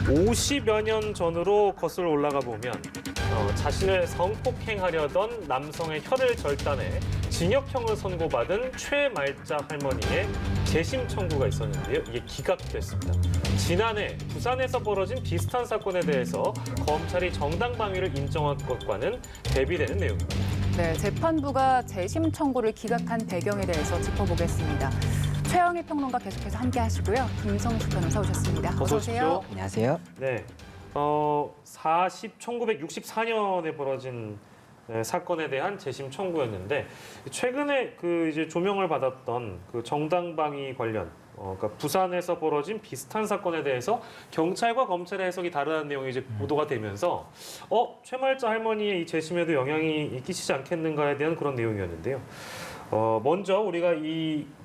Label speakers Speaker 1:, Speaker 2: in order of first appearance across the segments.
Speaker 1: 50여 년 전으로 거슬러 올라가 보면 자신을 성폭행하려던 남성의 혀를 절단해 징역형을 선고받은 최말자 할머니의 재심 청구가 있었는데요. 이게 기각됐습니다. 지난해 부산에서 벌어진 비슷한 사건에 대해서 검찰이 정당방위를 인정한 것과는 대비되는 내용입니다.
Speaker 2: 네, 재판부가 재심 청구를 기각한 배경에 대해서 짚어보겠습니다. 최영희 평론가 계속해서 함께 하시고요. 김성수 변호사 오셨습니다.
Speaker 1: 어서 오십시오.
Speaker 3: 안녕하세요.
Speaker 1: 네, 1964년에 벌어진 사건에 대한 재심 청구였는데 최근에 이제 조명을 받았던 정당방위 관련 그러니까 부산에서 벌어진 비슷한 사건에 대해서 경찰과 검찰의 해석이 다르다는 내용이 이제 보도가 되면서 최말자 할머니의 이 재심에도 영향이 끼치지 않겠는가에 대한 그런 내용이었는데요. 먼저 우리가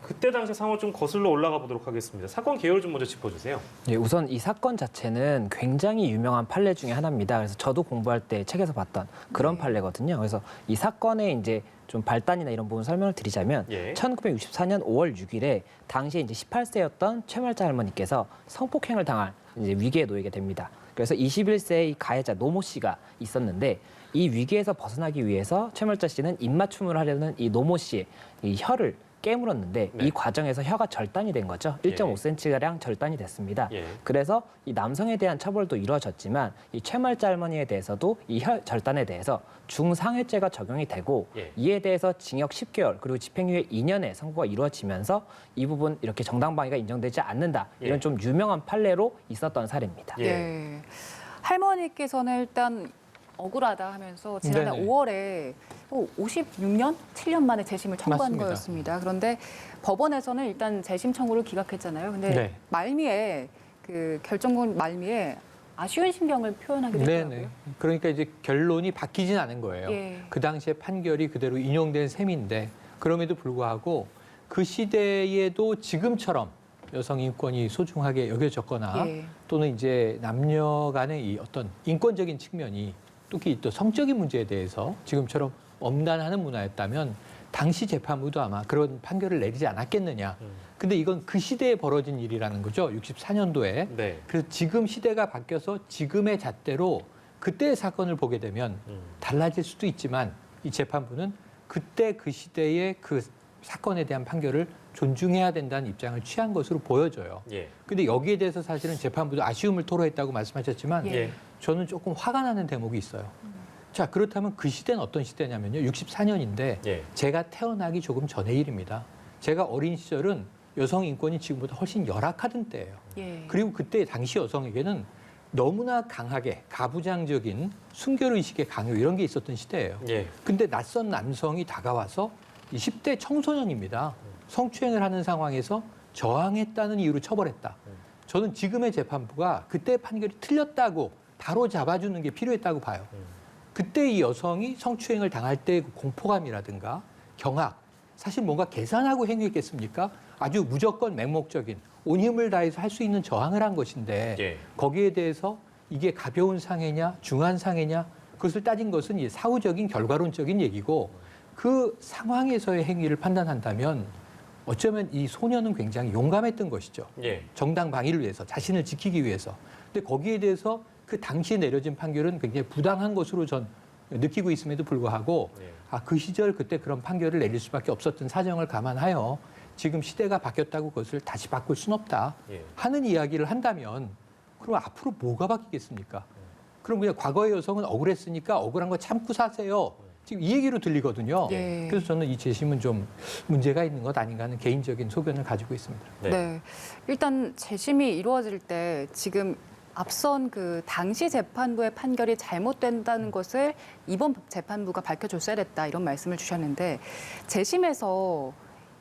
Speaker 1: 그때 당시 상황을 좀 거슬러 올라가 보도록 하겠습니다. 사건 개요를 좀 먼저 짚어주세요.
Speaker 3: 예, 우선 이 사건 자체는 굉장히 유명한 판례 중에 하나입니다. 그래서 저도 공부할 때 책에서 봤던 그런 판례거든요. 그래서 이 사건의 이제 좀 발단이나 이런 부분 설명을 드리자면 1964년 5월 6일에 당시에 이제 18세였던 최말자 할머니께서 성폭행을 당할 이제 위기에 놓이게 됩니다. 그래서 21세의 가해자 노모 씨가 있었는데 이 위기에서 벗어나기 위해서 최말자 씨는 입맞춤을 하려는 이 노모 씨의 이 혀를 깨물었는데 이 과정에서 혀가 절단이 된 거죠. 1.5cm가량 절단이 됐습니다. 그래서 이 남성에 대한 처벌도 이루어졌지만 이 최말자 할머니에 대해서도 이 혀 절단에 대해서 중상해죄가 적용이 되고 이에 대해서 징역 10개월 그리고 집행유예 2년의 선고가 이루어지면서 이 부분 이렇게 정당방위가 인정되지 않는다. 이런 좀 유명한 판례로 있었던 사례입니다.
Speaker 2: 네. 할머니께서는 일단 억울하다 하면서 지난해 5월에 56년? 7년 만에 재심을 청구한
Speaker 4: 맞습니다.
Speaker 2: 거였습니다. 그런데 법원에서는 일단 재심 청구를 기각했잖아요. 근데 말미에 결정문 말미에 아쉬운 심경을 표현하게 되더라고요.
Speaker 4: 그러니까 이제 결론이 바뀌진 않은 거예요. 그 당시에 판결이 그대로 인용된 셈인데 그럼에도 불구하고 그 시대에도 지금처럼 여성 인권이 소중하게 여겨졌거나 또는 이제 남녀 간의 이 어떤 인권적인 측면이 특히 또 성적인 문제에 대해서 지금처럼 엄단하는 문화였다면 당시 재판부도 아마 그런 판결을 내리지 않았겠느냐. 근데 이건 그 시대에 벌어진 일이라는 거죠. 64년도에. 그래서 지금 시대가 바뀌어서 지금의 잣대로 그때의 사건을 보게 되면 달라질 수도 있지만 이 재판부는 그때 그 시대의 그 사건에 대한 판결을 존중해야 된다는 입장을 취한 것으로 보여져요. 근데 여기에 대해서 사실은 재판부도 아쉬움을 토로했다고 말씀하셨지만 저는 조금 화가 나는 대목이 있어요. 자, 그렇다면 그 시대는 어떤 시대냐면요. 64년인데 제가 태어나기 조금 전의 일입니다. 제가 어린 시절은 여성 인권이 지금보다 훨씬 열악하던 때예요. 그리고 그때 당시 여성에게는 너무나 강하게 가부장적인 순결의식의 강요 이런 게 있었던 시대예요. 근데 낯선 남성이 다가와서 20대 청소년입니다. 성추행을 하는 상황에서 저항했다는 이유로 처벌했다. 저는 지금의 재판부가 그때 판결이 틀렸다고 바로 잡아주는 게 필요했다고 봐요. 그때 이 여성이 성추행을 당할 때 그 공포감이라든가 경악, 사실 뭔가 계산하고 행위했겠습니까? 아주 무조건 맹목적인 온 힘을 다해서 할 수 있는 저항을 한 것인데 거기에 대해서 이게 가벼운 상해냐 중한 상해냐 그것을 따진 것은 이 사후적인 결과론적인 얘기고 그 상황에서의 행위를 판단한다면 어쩌면 이 소년은 굉장히 용감했던 것이죠. 정당 방위를 위해서 자신을 지키기 위해서. 근데 거기에 대해서 그 당시에 내려진 판결은 굉장히 부당한 것으로 전 느끼고 있음에도 불구하고 그 시절 그때 그런 판결을 내릴 수밖에 없었던 사정을 감안하여 지금 시대가 바뀌었다고 그것을 다시 바꿀 순 없다 하는 이야기를 한다면 그럼 앞으로 뭐가 바뀌겠습니까? 그럼 그냥 과거의 여성은 억울했으니까 억울한 거 참고 사세요. 지금 이 얘기로 들리거든요. 그래서 저는 이 재심은 좀 문제가 있는 것 아닌가 하는 개인적인 소견을 가지고 있습니다.
Speaker 2: 일단 재심이 이루어질 때 지금 앞선 그 당시 재판부의 판결이 잘못된다는 것을 이번 재판부가 밝혀줬어야 됐다 이런 말씀을 주셨는데 재심에서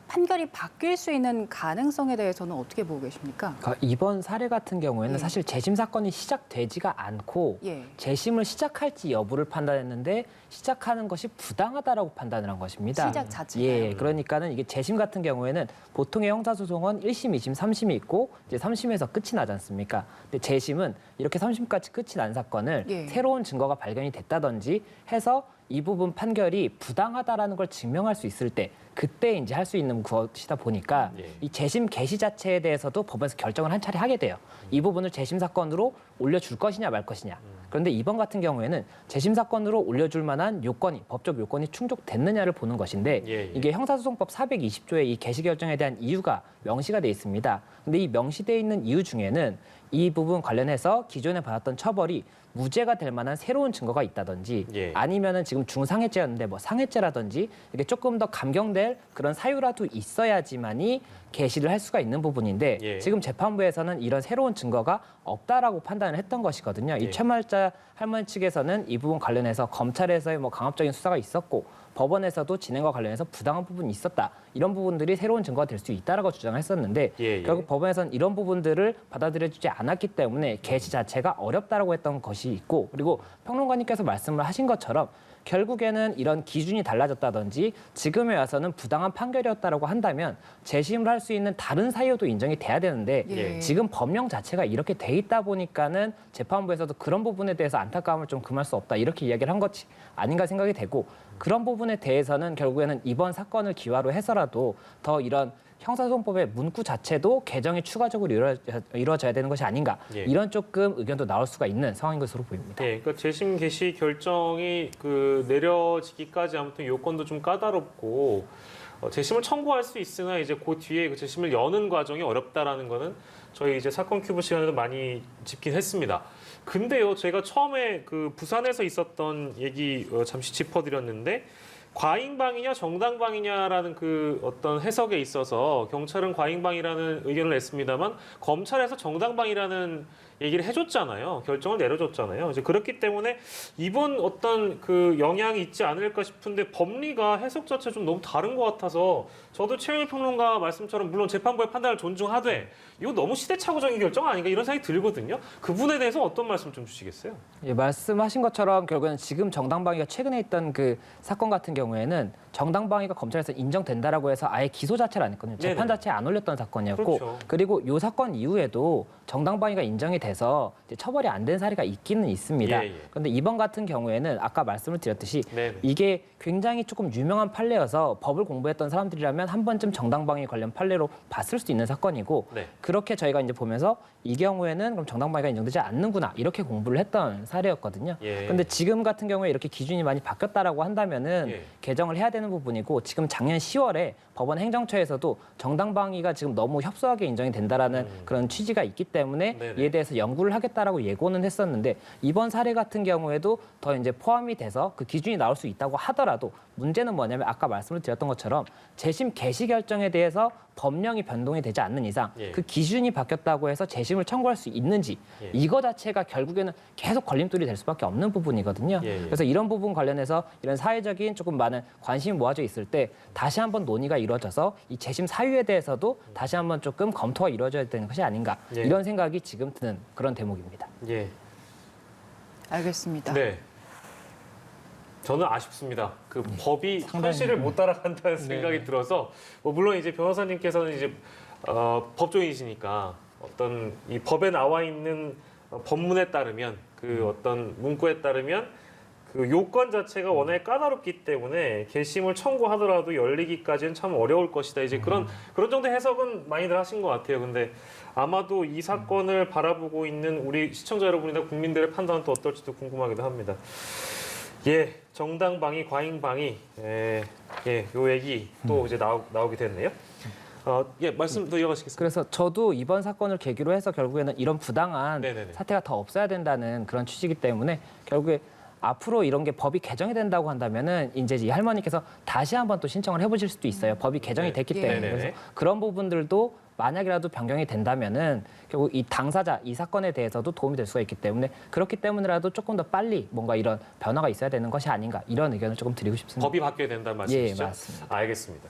Speaker 2: 판결이 바뀔 수 있는 가능성에 대해서는 어떻게 보고 계십니까?
Speaker 3: 그러니까 이번 사례 같은 경우에는 사실 재심 사건이 시작되지가 않고 재심을 시작할지 여부를 판단했는데 시작하는 것이 부당하다라고 판단을 한 것입니다.
Speaker 2: 시작 자체가.
Speaker 3: 그러니까는 이게 재심 같은 경우에는 보통의 형사소송은 1심, 2심, 3심이 있고 이제 3심에서 끝이 나지 않습니까? 근데 재심은 이렇게 3심까지 끝이 난 사건을
Speaker 2: 예.
Speaker 3: 새로운 증거가 발견이 됐다든지 해서 이 부분 판결이 부당하다라는 걸 증명할 수 있을 때 그때 이제 할 수 있는 것이다 보니까
Speaker 1: 예.
Speaker 3: 이 재심 개시 자체에 대해서도 법원에서 결정을 한 차례 하게 돼요. 이 부분을 재심 사건으로 올려줄 것이냐 말 것이냐. 그런데 이번 같은 경우에는 재심 사건으로 올려줄 만한 요건이 법적 요건이 충족됐느냐를 보는 것인데
Speaker 1: 예, 예.
Speaker 3: 이게 형사소송법 420조의 이 개시 결정에 대한 이유가 명시가 돼 있습니다. 근데 이 명시돼 있는 이유 중에는 이 부분 관련해서 기존에 받았던 처벌이 무죄가 될 만한 새로운 증거가 있다든지
Speaker 1: 예.
Speaker 3: 아니면은 지금 중상해죄였는데 뭐 상해죄라든지 이게 조금 더 감경될 그런 사유라도 있어야지만이 개시를 할 수가 있는 부분인데
Speaker 1: 예.
Speaker 3: 지금 재판부에서는 이런 새로운 증거가 없다라고 판단을 했던 것이거든요.
Speaker 1: 예.
Speaker 3: 이 최말자 할머니 측에서는 이 부분 관련해서 검찰에서의 뭐 강압적인 수사가 있었고 법원에서도 진행과 관련해서 부당한 부분이 있었다. 이런 부분들이 새로운 증거가 될 수 있다라고 주장을 했었는데
Speaker 1: 예, 예.
Speaker 3: 결국 법원에서는 이런 부분들을 받아들여주지 않았기 때문에 개시 자체가 어렵다라고 했던 것이 있고 그리고 평론가님께서 말씀을 하신 것처럼 결국에는 이런 기준이 달라졌다든지 지금에 와서는 부당한 판결이었다라고 한다면 재심을 할 수 있는 다른 사유도 인정이 돼야 되는데
Speaker 2: 예.
Speaker 3: 지금 법령 자체가 이렇게 돼 있다 보니까는 재판부에서도 그런 부분에 대해서 안타까움을 좀 금할 수 없다 이렇게 이야기를 한 것이 아닌가 생각이 되고 그런 부분에 대해서는 결국에는 이번 사건을 기화로 해서라도 더 이런 형사소송법의 문구 자체도 개정이 추가적으로 이루어져야 되는 것이 아닌가
Speaker 1: 예.
Speaker 3: 이런 조금 의견도 나올 수가 있는 상황인 것으로 보입니다.
Speaker 1: 네, 그러니까 재심 개시 결정이 그 내려지기까지 아무튼 요건도 좀 까다롭고 재심을 청구할 수 있으나 이제 그 뒤에 그 재심을 여는 과정이 어렵다라는 거는 저희 이제 사건 큐브 시간에도 많이 짚긴 했습니다. 근데요, 제가 처음에 그 부산에서 있었던 얘기 잠시 짚어드렸는데 과잉방이냐 정당방이냐라는 그 어떤 해석에 있어서 경찰은 과잉방이라는 의견을 냈습니다만 검찰에서 정당방이라는 얘기를 해줬잖아요. 결정을 내려줬잖아요. 이제 그렇기 때문에 이번 어떤 그 영향이 있지 않을까 싶은데 법리가 해석 자체 좀 너무 다른 것 같아서 저도 최영일 평론가 말씀처럼 물론 재판부의 판단을 존중하되 이거 너무 시대착오적인 결정 아닌가 이런 생각이 들거든요. 그 부분에 대해서 어떤 말씀 좀 주시겠어요?
Speaker 3: 예, 말씀하신 것처럼 결국에는 지금 정당방위가 최근에 있던 그 사건 같은 경우에는 정당방위가 검찰에서 인정된다라고 해서 아예 기소 자체를 안 했거든요. 재판
Speaker 1: 네네.
Speaker 3: 자체에 안 올렸던 사건이었고
Speaker 1: 그렇죠.
Speaker 3: 그리고 이 사건 이후에도 정당방위가 인정이 돼서 이제 처벌이 안 된 사례가 있기는 있습니다.
Speaker 1: 예, 예.
Speaker 3: 그런데 이번 같은 경우에는 아까 말씀을 드렸듯이
Speaker 1: 네네.
Speaker 3: 이게 굉장히 조금 유명한 판례여서 법을 공부했던 사람들이라면 한 번쯤 정당방위 관련 판례로 봤을 수 있는 사건이고
Speaker 1: 네.
Speaker 3: 그렇게 저희가 이제 보면서 이 경우에는 그럼 정당방위가 인정되지 않는구나 이렇게 공부를 했던 사례였거든요.
Speaker 1: 예.
Speaker 3: 근데 지금 같은 경우에 이렇게 기준이 많이 바뀌었다라고 한다면은
Speaker 1: 예.
Speaker 3: 개정을 해야 되는 부분이고 지금 작년 10월에 법원 행정처에서도 정당방위가 지금 너무 협소하게 인정이 된다라는 그런 취지가 있기 때문에
Speaker 1: 네네.
Speaker 3: 이에 대해서 연구를 하겠다라고 예고는 했었는데 이번 사례 같은 경우에도 더 이제 포함이 돼서 그 기준이 나올 수 있다고 하더라도 문제는 뭐냐면 아까 말씀을 드렸던 것처럼 재심 개시 결정에 대해서 법령이 변동이 되지 않는 이상
Speaker 1: 예.
Speaker 3: 그 기준이 바뀌었다고 해서 재심을 청구할 수 있는지
Speaker 1: 예.
Speaker 3: 이거 자체가 결국에는 계속 걸림돌이 될 수밖에 없는 부분이거든요.
Speaker 1: 예, 예.
Speaker 3: 그래서 이런 부분 관련해서 이런 사회적인 조금 많은 관심이 모아져 있을 때 다시 한번 논의가 이루어져서 이 재심 사유에 대해서도 다시 한번 조금 검토가 이루어져야 되는 것이 아닌가
Speaker 1: 예.
Speaker 3: 이런 생각이 지금 드는 그런 대목입니다.
Speaker 1: 예.
Speaker 2: 알겠습니다.
Speaker 1: 네. 저는 아쉽습니다. 그 법이
Speaker 3: 상당히,
Speaker 1: 현실을 못 따라간다는 생각이
Speaker 4: 네.
Speaker 1: 들어서 뭐 물론 이제 변호사님께서는 이제 법조인이시니까 어떤 이 법에 나와 있는 법문에 따르면 그 어떤 문구에 따르면 그 요건 자체가 워낙에 까다롭기 때문에 개심을 청구하더라도 열리기까지는 참 어려울 것이다. 이제 그런 정도의 해석은 많이들 하신 것 같아요. 근데 아마도 이 사건을 바라보고 있는 우리 시청자 여러분이나 국민들의 판단은 또 어떨지도 궁금하기도 합니다. 예, 정당방위, 과잉방위, 요 얘기 또 이제 나오게 됐네요. 예, 말씀 더 이어가시겠습니다.
Speaker 3: 그래서 저도 이번 사건을 계기로 해서 결국에는 이런 부당한
Speaker 1: 네네네.
Speaker 3: 사태가 더 없어야 된다는 그런 취지이기 때문에 결국에 앞으로 이런 게 법이 개정이 된다고 한다면은 이제 이 할머니께서 다시 한번 또 신청을 해보실 수도 있어요. 법이 개정이
Speaker 1: 네.
Speaker 3: 됐기
Speaker 2: 예.
Speaker 3: 때문에
Speaker 1: 네네네.
Speaker 3: 그래서 그런 부분들도 만약이라도 변경이 된다면은 결국 이 당사자 이 사건에 대해서도 도움이 될 수가 있기 때문에 그렇기 때문이라도 조금 더 빨리 뭔가 이런 변화가 있어야 되는 것이 아닌가 이런 의견을 조금 드리고 싶습니다.
Speaker 1: 법이 바뀌어야 된다는 말씀이시죠?
Speaker 3: 예, 맞습니다.
Speaker 1: 알겠습니다.